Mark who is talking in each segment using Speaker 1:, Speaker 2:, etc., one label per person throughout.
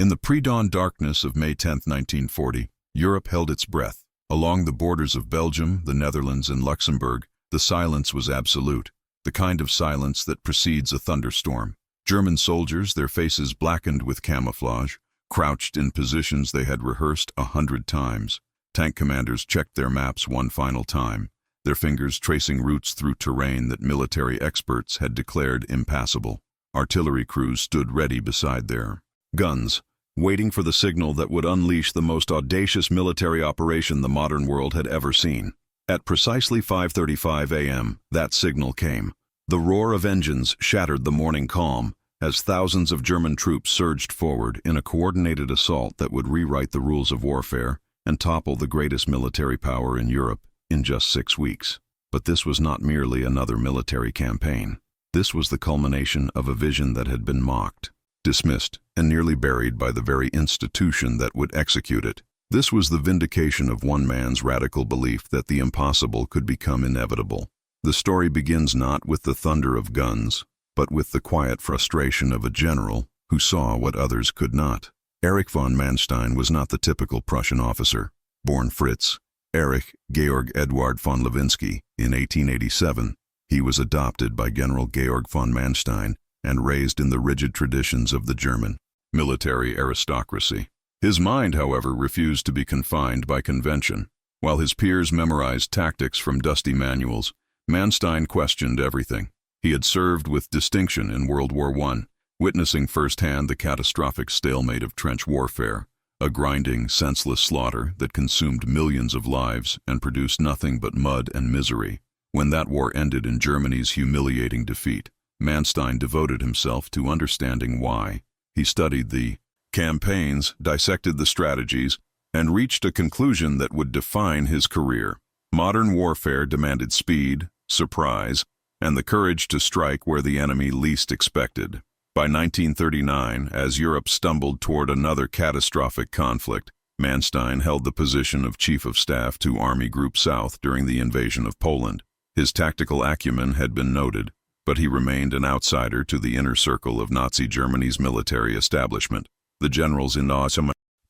Speaker 1: In the pre-dawn darkness of May 10, 1940, Europe held its breath. Along the borders of Belgium, the Netherlands, and Luxembourg, the silence was absolute, the kind of silence that precedes a thunderstorm. German soldiers, their faces blackened with camouflage, crouched in positions they had rehearsed 100 times. Tank commanders checked their maps one final time, their fingers tracing routes through terrain that military experts had declared impassable. Artillery crews stood ready beside their guns, waiting for the signal that would unleash the most audacious military operation the modern world had ever seen. At precisely 5:35 a.m., that signal came. The roar of engines shattered the morning calm as thousands of German troops surged forward in a coordinated assault that would rewrite the rules of warfare and topple the greatest military power in Europe in just 6 weeks. But this was not merely another military campaign. This was the culmination of a vision that had been mocked, dismissed, and nearly buried by the very institution that would execute it. This was the vindication of one man's radical belief that the impossible could become inevitable. The story begins not with the thunder of guns, but with the quiet frustration of a general who saw what others could not. Erich von Manstein was not the typical Prussian officer. Born Fritz Erich Georg Eduard von Lewinsky in 1887, he was adopted by General Georg von Manstein and raised in the rigid traditions of the German military aristocracy. His mind, however, refused to be confined by convention. While his peers memorized tactics from dusty manuals, Manstein questioned everything. He had served with distinction in World War I, witnessing firsthand the catastrophic stalemate of trench warfare, a grinding, senseless slaughter that consumed millions of lives and produced nothing but mud and misery. When that war ended in Germany's humiliating defeat, Manstein devoted himself to understanding why. He studied the campaigns, dissected the strategies, and reached a conclusion that would define his career. Modern warfare demanded speed, surprise, and the courage to strike where the enemy least expected. By 1939, as Europe stumbled toward another catastrophic conflict, Manstein held the position of Chief of Staff to Army Group South during the invasion of Poland. His tactical acumen had been noted, but he remained an outsider to the inner circle of Nazi Germany's military establishment. The generals in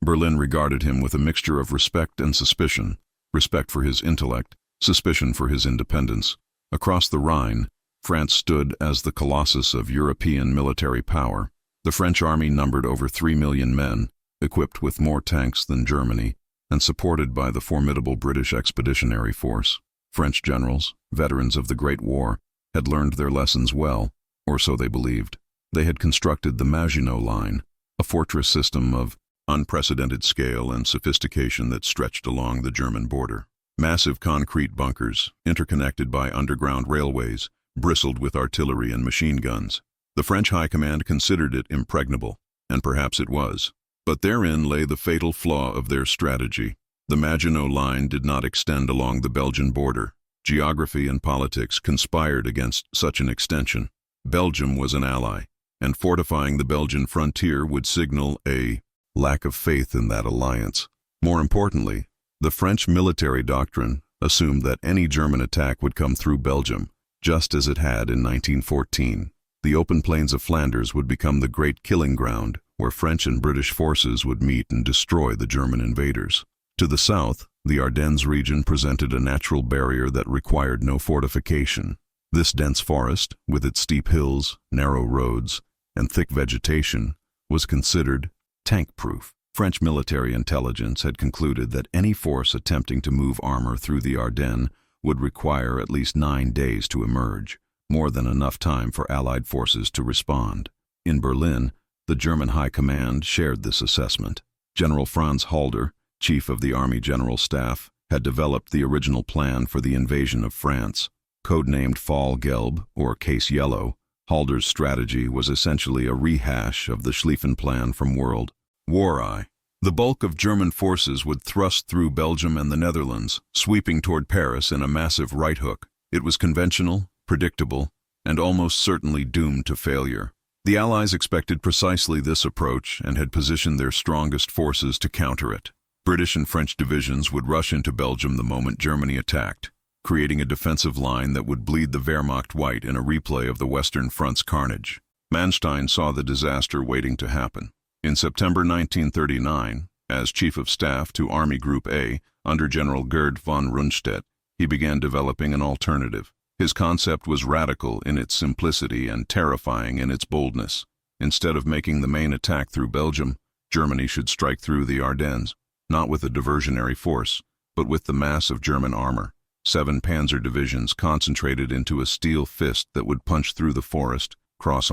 Speaker 1: Berlin regarded him with a mixture of respect and suspicion, respect for his intellect, suspicion for his independence. Across the Rhine, France stood as the colossus of European military power. The French army numbered over 3 million men, equipped with more tanks than Germany, and supported by the formidable British Expeditionary Force. French generals, veterans of the Great War, had learned their lessons well, or so they believed. They had constructed the Maginot Line, a fortress system of unprecedented scale and sophistication that stretched along the German border. Massive concrete bunkers, interconnected by underground railways, bristled with artillery and machine guns. The French High Command considered it impregnable, and perhaps it was. But therein lay the fatal flaw of their strategy. The Maginot Line did not extend along the Belgian border. Geography and politics conspired against such an extension. Belgium was an ally, and fortifying the Belgian frontier would signal a lack of faith in that alliance. More importantly, the French military doctrine assumed that any German attack would come through Belgium, just as it had in 1914. The open plains of Flanders would become the great killing ground where French and British forces would meet and destroy the German invaders. To the south, the Ardennes region presented a natural barrier that required no fortification. This dense forest, with its steep hills, narrow roads, and thick vegetation, was considered tank-proof. French military intelligence had concluded that any force attempting to move armor through the Ardennes would require at least 9 days to emerge, more than enough time for Allied forces to respond. In Berlin, the German High Command shared this assessment. General Franz Halder, Chief of the Army General Staff, had developed the original plan for the invasion of France. Codenamed Fall Gelb, or Case Yellow, Halder's strategy was essentially a rehash of the Schlieffen plan from World War I. The bulk of German forces would thrust through Belgium and the Netherlands, sweeping toward Paris in a massive right hook. It was conventional, predictable, and almost certainly doomed to failure. The Allies expected precisely this approach and had positioned their strongest forces to counter it. British and French divisions would rush into Belgium the moment Germany attacked, creating a defensive line that would bleed the Wehrmacht white in a replay of the Western Front's carnage. Manstein saw the disaster waiting to happen. In September 1939, as Chief of Staff to Army Group A under General Erich von Manstein, he began developing an alternative. His concept was radical in its simplicity and terrifying in its boldness. Instead of making the main attack through Belgium, Germany should strike through the Ardennes, not with a diversionary force, but with the mass of German armor. 7 panzer divisions concentrated into a steel fist that would punch through the forest, cross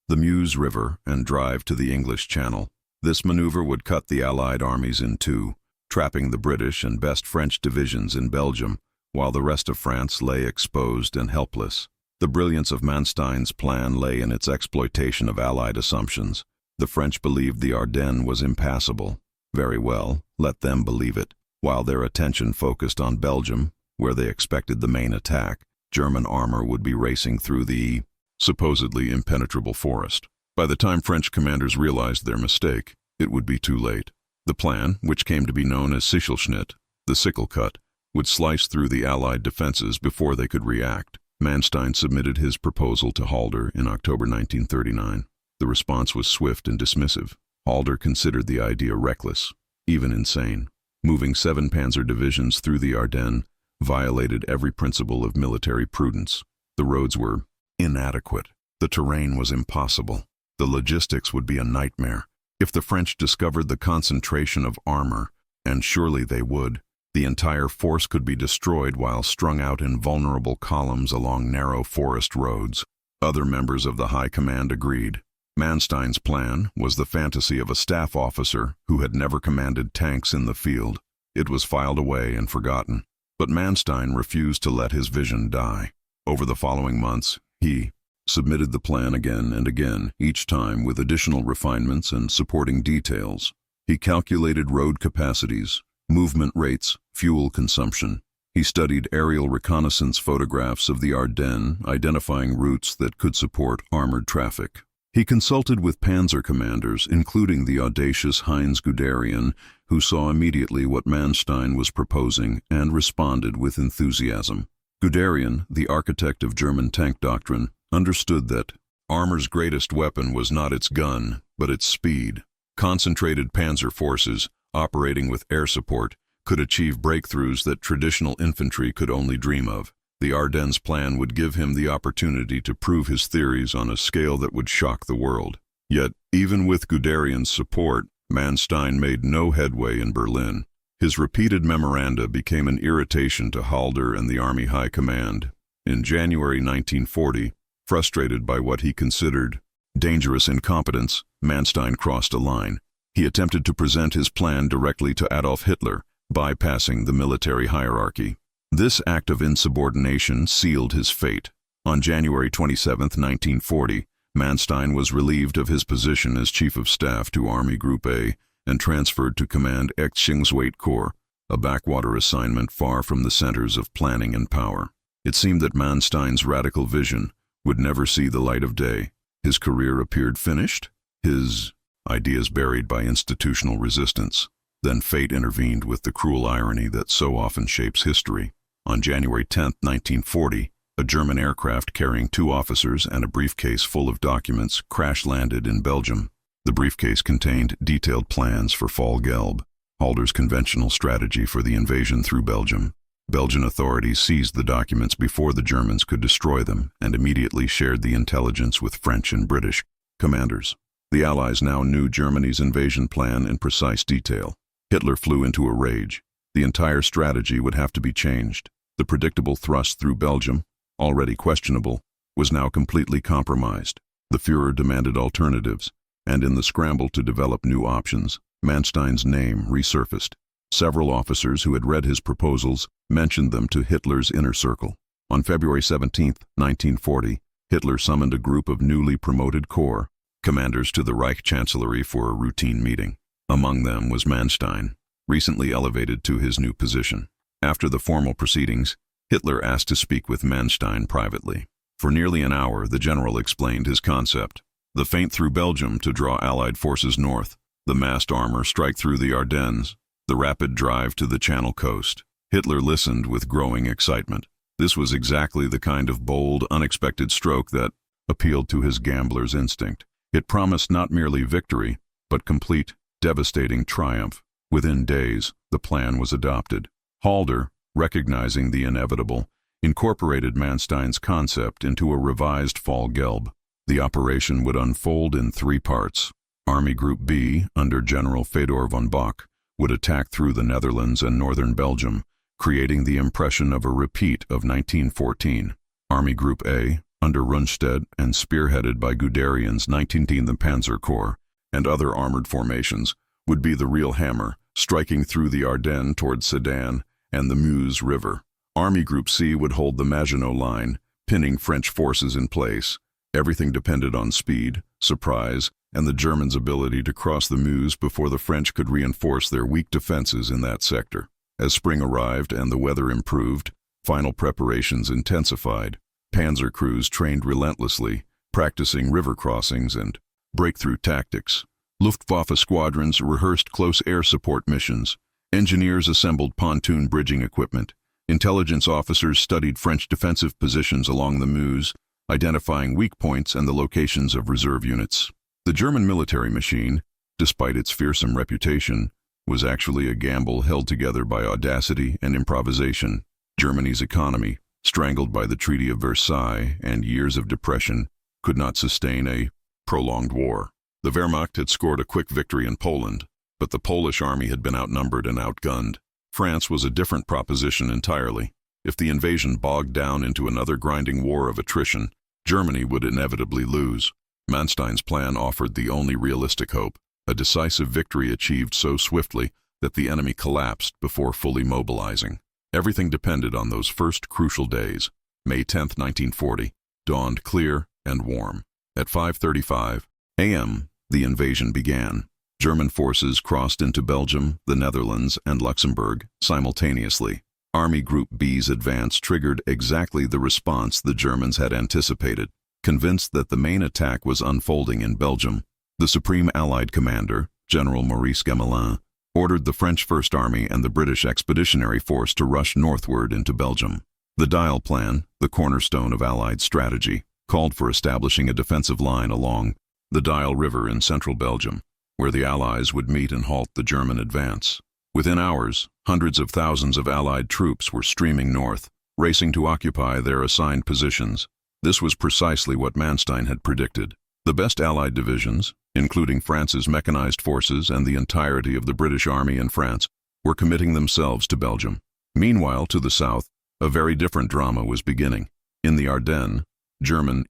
Speaker 1: the Meuse River, and drive to the English Channel. This maneuver would cut the Allied armies in two, trapping the British and best French divisions in Belgium, while the rest of France lay exposed and helpless. The brilliance of Manstein's plan lay in its exploitation of Allied assumptions. The French believed the Ardennes was impassable. Very well, let them believe it. While their attention focused on Belgium, where they expected the main attack, German armor would be racing through the supposedly impenetrable forest. By the time French commanders realized their mistake, it would be too late. The plan, which came to be known as Sichelschnitt, the sickle cut, would slice through the Allied defenses before they could react. Manstein submitted his proposal to Halder in October 1939. The response was swift and dismissive. Halder considered the idea reckless, even insane. Moving 7 panzer divisions through the Ardennes violated every principle of military prudence. The roads were inadequate. The terrain was impossible. The logistics would be a nightmare. If the French discovered the concentration of armor, and surely they would, the entire force could be destroyed while strung out in vulnerable columns along narrow forest roads. Other members of the High Command agreed. Manstein's plan was the fantasy of a staff officer who had never commanded tanks in the field. It was filed away and forgotten. But Manstein refused to let his vision die. Over the following months, he submitted the plan again and again, each time with additional refinements and supporting details. He calculated road capacities, movement rates, fuel consumption. He studied aerial reconnaissance photographs of the Ardennes, identifying routes that could support armored traffic. He consulted with panzer commanders, including the audacious Heinz Guderian, who saw immediately what Manstein was proposing and responded with enthusiasm. Guderian, the architect of German tank doctrine, understood that armor's greatest weapon was not its gun, but its speed. Concentrated panzer forces, operating with air support, could achieve breakthroughs that traditional infantry could only dream of. The Ardennes plan would give him the opportunity to prove his theories on a scale that would shock the world. Yet, even with Guderian's support, Manstein made no headway in Berlin. His repeated memoranda became an irritation to Halder and the Army High Command. In January 1940, frustrated by what he considered dangerous incompetence, Manstein crossed a line. He attempted to present his plan directly to Adolf Hitler, bypassing the military hierarchy. This act of insubordination sealed his fate. On January 27, 1940, Manstein was relieved of his position as Chief of Staff to Army Group A and transferred to command Erziehungswaite Corps, a backwater assignment far from the centers of planning and power. It seemed that Manstein's radical vision would never see the light of day. His career appeared finished, his ideas buried by institutional resistance. Then fate intervened with the cruel irony that so often shapes history. On January 10, 1940, a German aircraft carrying 2 officers and a briefcase full of documents crash-landed in Belgium. The briefcase contained detailed plans for Fall Gelb, Halder's conventional strategy for the invasion through Belgium. Belgian authorities seized the documents before the Germans could destroy them and immediately shared the intelligence with French and British commanders. The Allies now knew Germany's invasion plan in precise detail. Hitler flew into a rage. The entire strategy would have to be changed. The predictable thrust through Belgium, already questionable, was now completely compromised. The Führer demanded alternatives, and in the scramble to develop new options, Manstein's name resurfaced. Several officers who had read his proposals mentioned them to Hitler's inner circle. On February 17, 1940, Hitler summoned a group of newly promoted corps commanders to the Reich Chancellery for a routine meeting. Among them was Manstein, recently elevated to his new position. After the formal proceedings, Hitler asked to speak with Manstein privately. For nearly an hour, the general explained his concept. The feint through Belgium to draw Allied forces north, the massed armor strike through the Ardennes, the rapid drive to the Channel coast. Hitler listened with growing excitement. This was exactly the kind of bold, unexpected stroke that appealed to his gambler's instinct. It promised not merely victory, but complete, devastating triumph. Within days, the plan was adopted. Halder, recognizing the inevitable, incorporated Manstein's concept into a revised Fall-Gelb. The operation would unfold in 3 parts. Army Group B, under General Fedor von Bock, would attack through the Netherlands and northern Belgium, creating the impression of a repeat of 1914. Army Group A, under Rundstedt and spearheaded by Guderian's 19th Panzer Corps and other armored formations, would be the real hammer, striking through the Ardennes towards Sedan and the Meuse River. Army Group C would hold the Maginot Line, pinning French forces in place. Everything depended on speed, surprise, and the Germans' ability to cross the Meuse before the French could reinforce their weak defenses in that sector. As spring arrived and the weather improved, final preparations intensified. Panzer crews trained relentlessly, practicing river crossings and breakthrough tactics. Luftwaffe squadrons rehearsed close air support missions. Engineers assembled pontoon bridging equipment. Intelligence officers studied French defensive positions along the Meuse, identifying weak points and the locations of reserve units. The German military machine, despite its fearsome reputation, was actually a gamble held together by audacity and improvisation. Germany's economy, strangled by the Treaty of Versailles and years of depression, could not sustain a prolonged war. The Wehrmacht had scored a quick victory in Poland, but the Polish army had been outnumbered and outgunned. France was a different proposition entirely. If the invasion bogged down into another grinding war of attrition, Germany would inevitably lose. Manstein's plan offered the only realistic hope, a decisive victory achieved so swiftly that the enemy collapsed before fully mobilizing. Everything depended on those first crucial days. May 10, 1940, dawned clear and warm. At 5:35 a.m., the invasion began. German forces crossed into Belgium, the Netherlands, and Luxembourg simultaneously. Army Group B's advance triggered exactly the response the Germans had anticipated. Convinced that the main attack was unfolding in Belgium, the Supreme Allied Commander, General Maurice Gamelin, ordered the French First Army and the British Expeditionary Force to rush northward into Belgium. The Dial Plan, the cornerstone of Allied strategy, called for establishing a defensive line along the Dial River in central Belgium, where the Allies would meet and halt the German advance. Within hours, hundreds of thousands of Allied troops were streaming north, racing to occupy their assigned positions. This was precisely what Manstein had predicted. The best Allied divisions, including France's mechanized forces and the entirety of the British Army in France, were committing themselves to Belgium. Meanwhile, to the south, a very different drama was beginning. In the Ardennes, German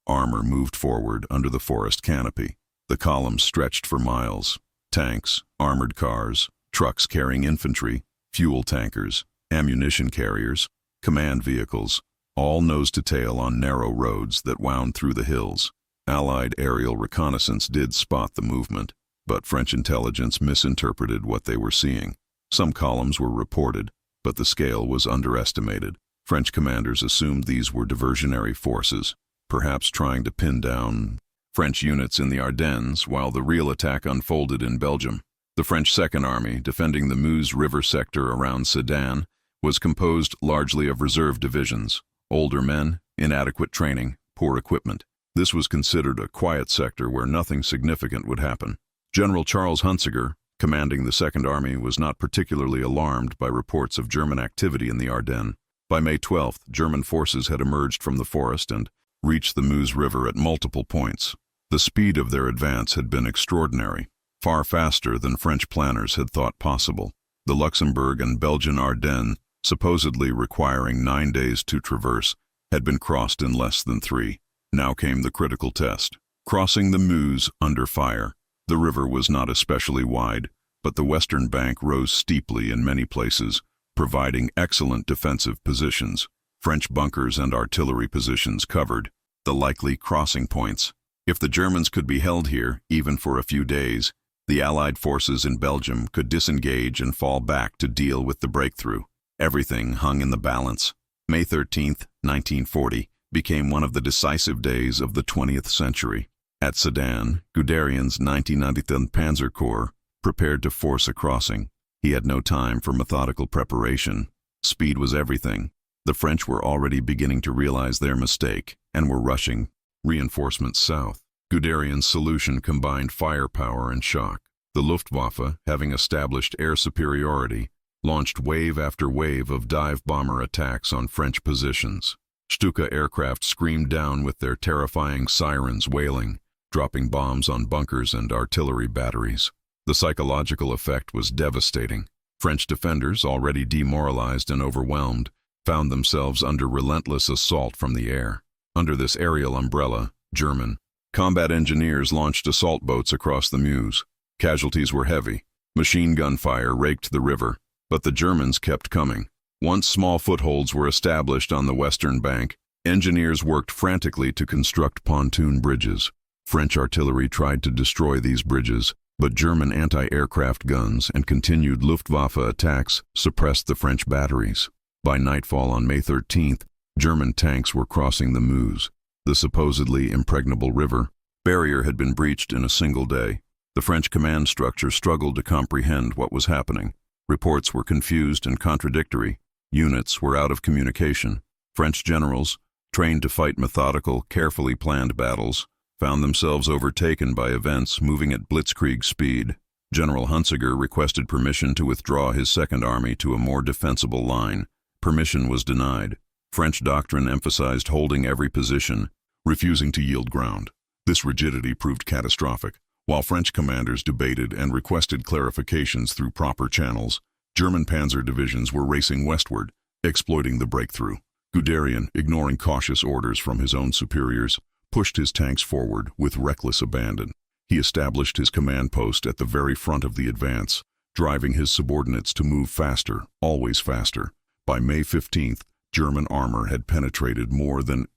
Speaker 1: armor moved forward under the forest canopy. The columns stretched for miles. Tanks, armored cars, trucks carrying infantry, fuel tankers, ammunition carriers, command vehicles, all nose to tail on narrow roads that wound through the hills. Allied aerial reconnaissance did spot the movement, but French intelligence misinterpreted what they were seeing. Some columns were reported, but the scale was underestimated. French commanders assumed these were diversionary forces, perhaps trying to pin down French units in the Ardennes while the real attack unfolded in Belgium. The French Second Army, defending the Meuse River sector around Sedan, was composed largely of reserve divisions. Older men, inadequate training, poor equipment. This was considered a quiet sector where nothing significant would happen. General Charles Hunziker, commanding the Second Army, was not particularly alarmed by reports of German activity in the Ardennes. By May 12th, German forces had emerged from the forest and reached the Meuse River at multiple points. The speed of their advance had been extraordinary, far faster than French planners had thought possible. The Luxembourg and Belgian Ardennes, supposedly requiring 9 days to traverse, had been crossed in less than 3. Now came the critical test. Crossing the Meuse under fire. The river was not especially wide, but the western bank rose steeply in many places, providing excellent defensive positions. French bunkers and artillery positions covered the likely crossing points. If the Germans could be held here, even for a few days, the Allied forces in Belgium could disengage and fall back to deal with the breakthrough. Everything hung in the balance. May 13, 1940, became one of the decisive days of the 20th century. At Sedan, Guderian's 19th Panzer Corps prepared to force a crossing. He had no time for methodical preparation. Speed was everything. The French were already beginning to realize their mistake and were rushing reinforcements south. Guderian's solution combined firepower and shock. The Luftwaffe, having established air superiority, launched wave after wave of dive bomber attacks on French positions. Stuka aircraft screamed down with their terrifying sirens wailing, dropping bombs on bunkers and artillery batteries. The psychological effect was devastating. French defenders, already demoralized and overwhelmed, found themselves under relentless assault from the air. Under this aerial umbrella, German combat engineers launched assault boats across the Meuse. Casualties were heavy. Machine gun fire raked the river, but the Germans kept coming. Once small footholds were established on the western bank, engineers worked frantically to construct pontoon bridges. French artillery tried to destroy these bridges, but German anti-aircraft guns and continued Luftwaffe attacks suppressed the French batteries. By nightfall on May 13th, German tanks were crossing the Meuse, the supposedly impregnable river. Barrier had been breached in a single day. The French command structure struggled to comprehend what was happening. Reports were confused and contradictory. Units were out of communication. French generals, trained to fight methodical, carefully planned battles, found themselves overtaken by events moving at blitzkrieg speed. General Hunziker requested permission to withdraw his Second Army to a more defensible line. Permission was denied. French doctrine emphasized holding every position, refusing to yield ground. This rigidity proved catastrophic. While French commanders debated and requested clarifications through proper channels, German panzer divisions were racing westward, exploiting the breakthrough. Guderian, ignoring cautious orders from his own superiors, pushed his tanks forward with reckless abandon. He established his command post at the very front of the advance, driving his subordinates to move faster, always faster. By May 15th, German armor had penetrated more than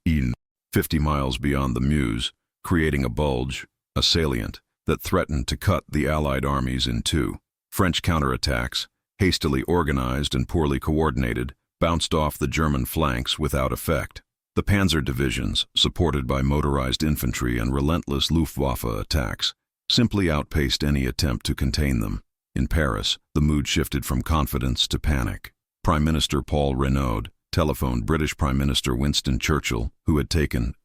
Speaker 1: 50 miles beyond the Meuse, creating a bulge, a salient, that threatened to cut the Allied armies in two. French counterattacks, hastily organized and poorly coordinated, bounced off the German flanks without effect. The panzer divisions, supported by motorized infantry and relentless Luftwaffe attacks, simply outpaced any attempt to contain them. In Paris, the mood shifted from confidence to panic. Prime Minister Paul Reynaud telephoned British Prime Minister Winston Churchill, who had taken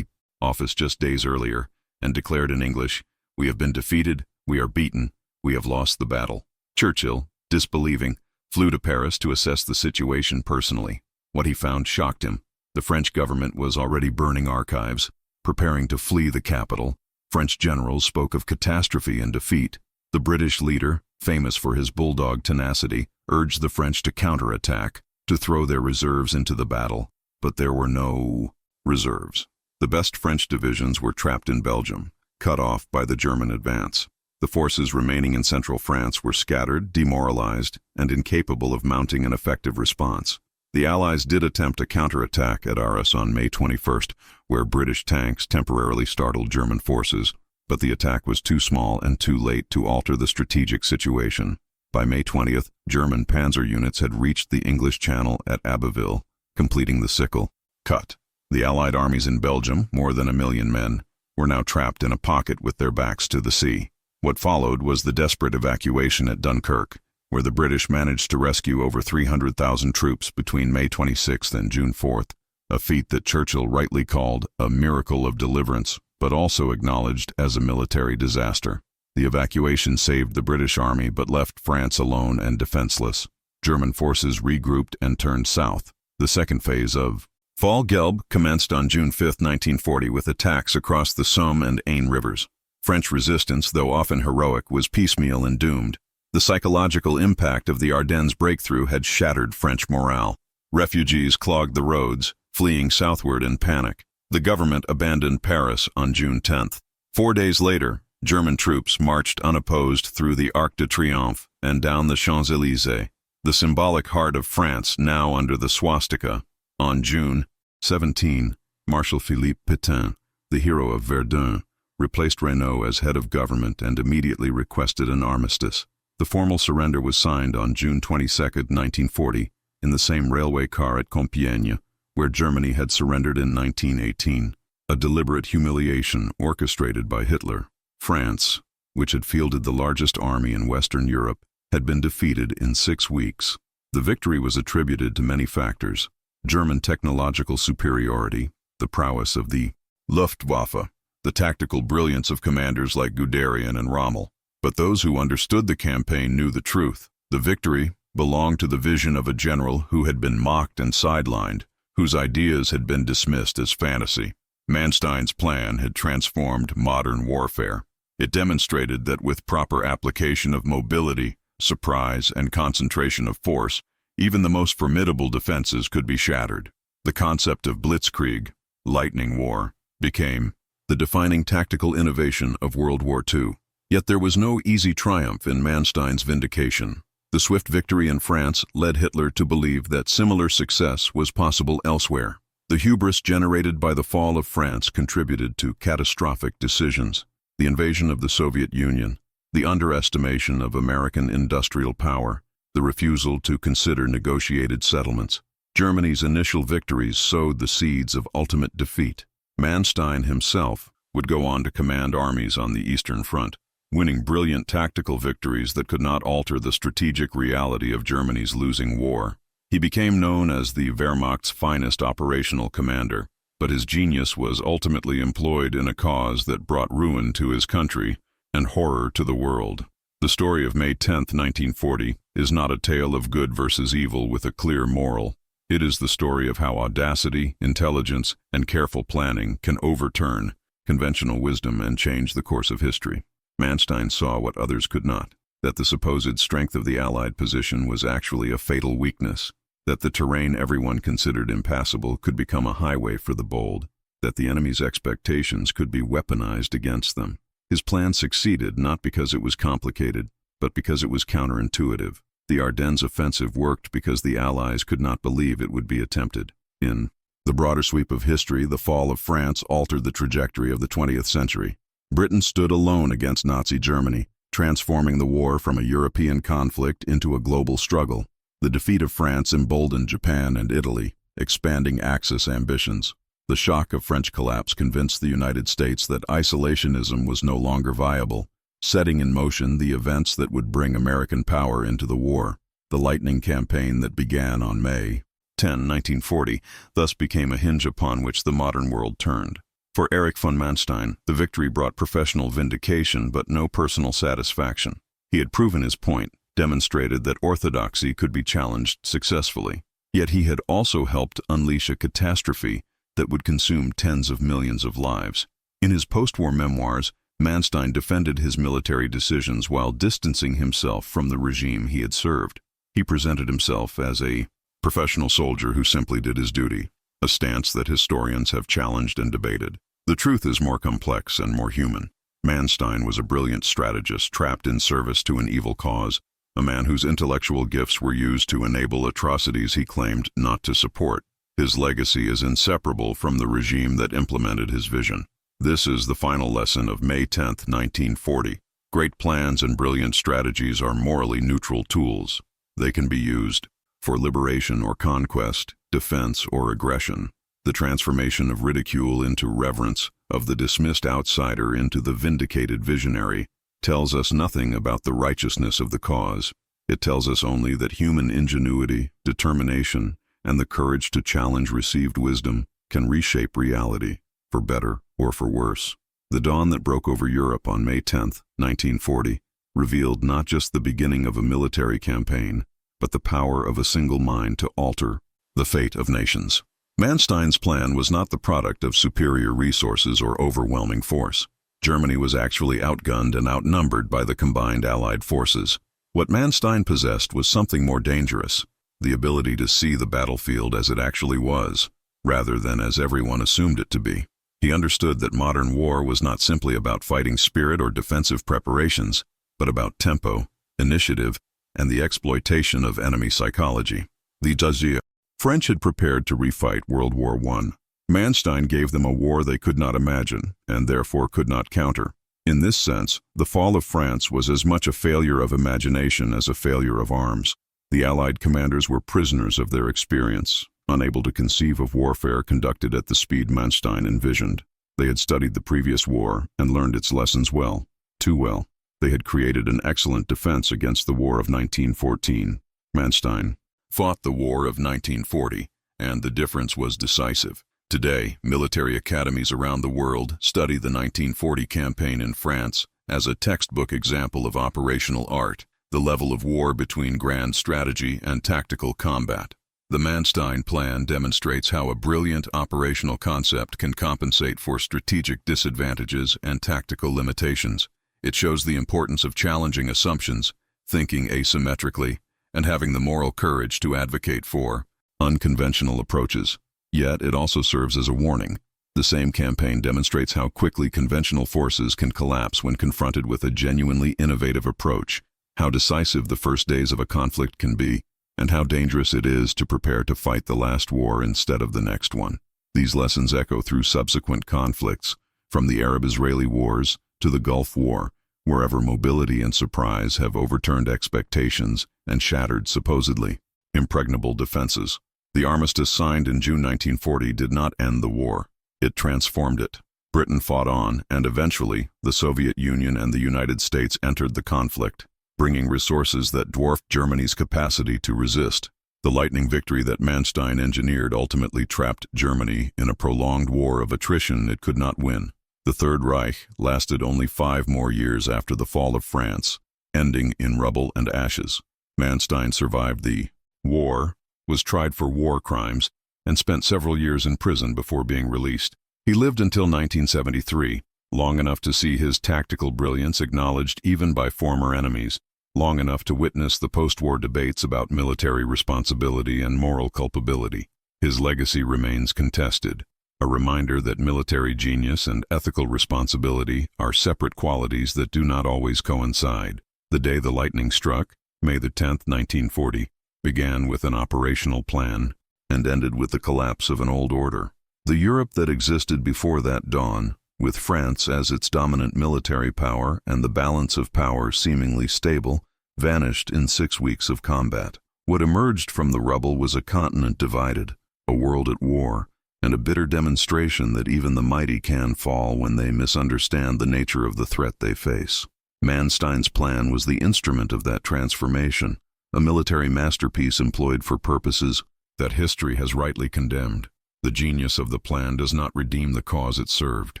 Speaker 1: office just days earlier, and declared in English, "We have been defeated, we are beaten, we have lost the battle." Churchill, disbelieving, flew to Paris to assess the situation personally. What he found shocked him. The French government was already burning archives, preparing to flee the capital. French generals spoke of catastrophe and defeat. The British leader, famous for his bulldog tenacity, urged the French to counterattack, to throw their reserves into the battle. But there were no reserves. The best French divisions were trapped in Belgium, cut off by the German advance. The forces remaining in central France were scattered, demoralized, and incapable of mounting an effective response. The Allies did attempt a counterattack at Arras on May 21st, where British tanks temporarily startled German forces, but the attack was too small and too late to alter the strategic situation. By May 20th, German panzer units had reached the English Channel at Abbeville, completing the sickle cut. The Allied armies in Belgium, more than 1 million men, were now trapped in a pocket with their backs to the sea. What followed was the desperate evacuation at Dunkirk, where the British managed to rescue over 300,000 troops between May 26th and June 4th, a feat that Churchill rightly called a miracle of deliverance, but also acknowledged as a military disaster. The evacuation saved the British army but left France alone and defenseless. German forces regrouped and turned south. The second phase of Fall Gelb commenced on June 5, 1940, with attacks across the Somme and Aisne rivers. French resistance, though often heroic, was piecemeal and doomed. The psychological impact of the Ardennes breakthrough had shattered French morale. Refugees clogged the roads, fleeing southward in panic. The government abandoned Paris on June 10th. 4 days later, German troops marched unopposed through the Arc de Triomphe and down the Champs-Élysées, the symbolic heart of France now under the swastika. On June 17, Marshal Philippe Pétain, the hero of Verdun, replaced Reynaud as head of government and immediately requested an armistice. The formal surrender was signed on June 22, 1940, in the same railway car at Compiègne, where Germany had surrendered in 1918, a deliberate humiliation orchestrated by Hitler. France, which had fielded the largest army in Western Europe, had been defeated in 6 weeks. The victory was attributed to many factors: German technological superiority, the prowess of the Luftwaffe, the tactical brilliance of commanders like Guderian and Rommel. But those who understood the campaign knew the truth. The victory belonged to the vision of a general who had been mocked and sidelined, whose ideas had been dismissed as fantasy. Manstein's plan had transformed modern warfare. It demonstrated that with proper application of mobility, surprise, and concentration of force, even the most formidable defenses could be shattered. The concept of blitzkrieg, lightning war, became the defining tactical innovation of World War II. Yet there was no easy triumph in Manstein's vindication. The swift victory in France led Hitler to believe that similar success was possible elsewhere. The hubris generated by the fall of France contributed to catastrophic decisions. The invasion of the Soviet Union, the underestimation of American industrial power, the refusal to consider negotiated settlements. Germany's initial victories sowed the seeds of ultimate defeat. Manstein himself would go on to command armies on the Eastern Front, winning brilliant tactical victories that could not alter the strategic reality of Germany's losing war. He became known as the Wehrmacht's finest operational commander, but his genius was ultimately employed in a cause that brought ruin to his country and horror to the world. The story of May 10, 1940, is not a tale of good versus evil with a clear moral. It is the story of how audacity, intelligence, and careful planning can overturn conventional wisdom and change the course of history. Manstein saw what others could not, that the supposed strength of the Allied position was actually a fatal weakness, that the terrain everyone considered impassable could become a highway for the bold, that the enemy's expectations could be weaponized against them. His plan succeeded not because it was complicated, but because it was counterintuitive. The Ardennes offensive worked because the Allies could not believe it would be attempted. In the broader sweep of history, the fall of France altered the trajectory of the 20th century. Britain stood alone against Nazi Germany, transforming the war from a European conflict into a global struggle. The defeat of France emboldened Japan and Italy, expanding Axis ambitions. The shock of French collapse convinced the United States that isolationism was no longer viable, setting in motion the events that would bring American power into the war. The Lightning Campaign that began on May 10, 1940, thus became a hinge upon which the modern world turned. For Erich von Manstein, the victory brought professional vindication but no personal satisfaction. He had proven his point, demonstrated that orthodoxy could be challenged successfully. Yet he had also helped unleash a catastrophe that would consume tens of millions of lives. In his post-war memoirs, Manstein defended his military decisions while distancing himself from the regime he had served. He presented himself as a professional soldier who simply did his duty, a stance that historians have challenged and debated. The truth is more complex and more human. Manstein was a brilliant strategist trapped in service to an evil cause, a man whose intellectual gifts were used to enable atrocities he claimed not to support. His legacy is inseparable from the regime that implemented his vision. This is the final lesson of May 10, 1940. Great plans and brilliant strategies are morally neutral tools. They can be used for liberation or conquest, defense or aggression. The transformation of ridicule into reverence, of the dismissed outsider into the vindicated visionary, tells us nothing about the righteousness of the cause. It tells us only that human ingenuity, determination, and the courage to challenge received wisdom can reshape reality, for better or for worse. The dawn that broke over Europe on May 10, 1940, revealed not just the beginning of a military campaign, but the power of a single mind to alter the fate of nations. Manstein's plan was not the product of superior resources or overwhelming force. Germany was actually outgunned and outnumbered by the combined Allied forces. What Manstein possessed was something more dangerous: the ability to see the battlefield as it actually was, rather than as everyone assumed it to be. He understood that modern war was not simply about fighting spirit or defensive preparations, but about tempo, initiative, and the exploitation of enemy psychology. The French had prepared to refight World War I. Manstein gave them a war they could not imagine, and therefore could not counter. In this sense, the fall of France was as much a failure of imagination as a failure of arms. The Allied commanders were prisoners of their experience, unable to conceive of warfare conducted at the speed Manstein envisioned. They had studied the previous war and learned its lessons well, too well. They had created an excellent defense against the War of 1914. Manstein fought the War of 1940, and the difference was decisive. Today, military academies around the world study the 1940 campaign in France as a textbook example of operational art, the level of war between grand strategy and tactical combat. The Manstein Plan demonstrates how a brilliant operational concept can compensate for strategic disadvantages and tactical limitations. It shows the importance of challenging assumptions, thinking asymmetrically, and having the moral courage to advocate for unconventional approaches. Yet it also serves as a warning. The same campaign demonstrates how quickly conventional forces can collapse when confronted with a genuinely innovative approach, how decisive the first days of a conflict can be, and how dangerous it is to prepare to fight the last war instead of the next one. These lessons echo through subsequent conflicts, from the Arab-Israeli wars to the Gulf War, wherever mobility and surprise have overturned expectations and shattered supposedly impregnable defenses. The armistice signed in June 1940 did not end the war. It transformed it. Britain fought on, and eventually, the Soviet Union and the United States entered the conflict, bringing resources that dwarfed Germany's capacity to resist. The lightning victory that Manstein engineered ultimately trapped Germany in a prolonged war of attrition it could not win. The Third Reich lasted only 5 more years after the fall of France, ending in rubble and ashes. Manstein survived the war, was tried for war crimes, and spent several years in prison before being released. He lived until 1973, long enough to see his tactical brilliance acknowledged even by former enemies, long enough to witness the post-war debates about military responsibility and moral culpability. His legacy remains contested, a reminder that military genius and ethical responsibility are separate qualities that do not always coincide. The day the lightning struck, May 10, 1940, began with an operational plan and ended with the collapse of an old order. The Europe that existed before that dawn, with France as its dominant military power and the balance of power seemingly stable, vanished in 6 weeks of combat. What emerged from the rubble was a continent divided, a world at war, and a bitter demonstration that even the mighty can fall when they misunderstand the nature of the threat they face. Manstein's plan was the instrument of that transformation, a military masterpiece employed for purposes that history has rightly condemned. The genius of the plan does not redeem the cause it served.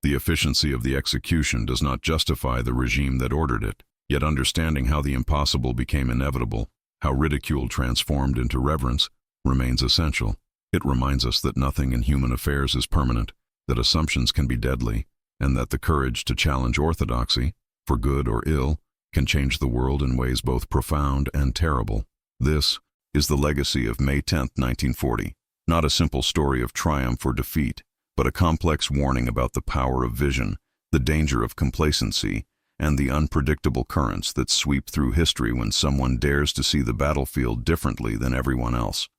Speaker 1: The efficiency of the execution does not justify the regime that ordered it. Yet understanding how the impossible became inevitable, how ridicule transformed into reverence, remains essential. It reminds us that nothing in human affairs is permanent, that assumptions can be deadly, and that the courage to challenge orthodoxy, for good or ill, can change the world in ways both profound and terrible. This is the legacy of May 10, 1940, not a simple story of triumph or defeat, but a complex warning about the power of vision, the danger of complacency, and the unpredictable currents that sweep through history when someone dares to see the battlefield differently than everyone else.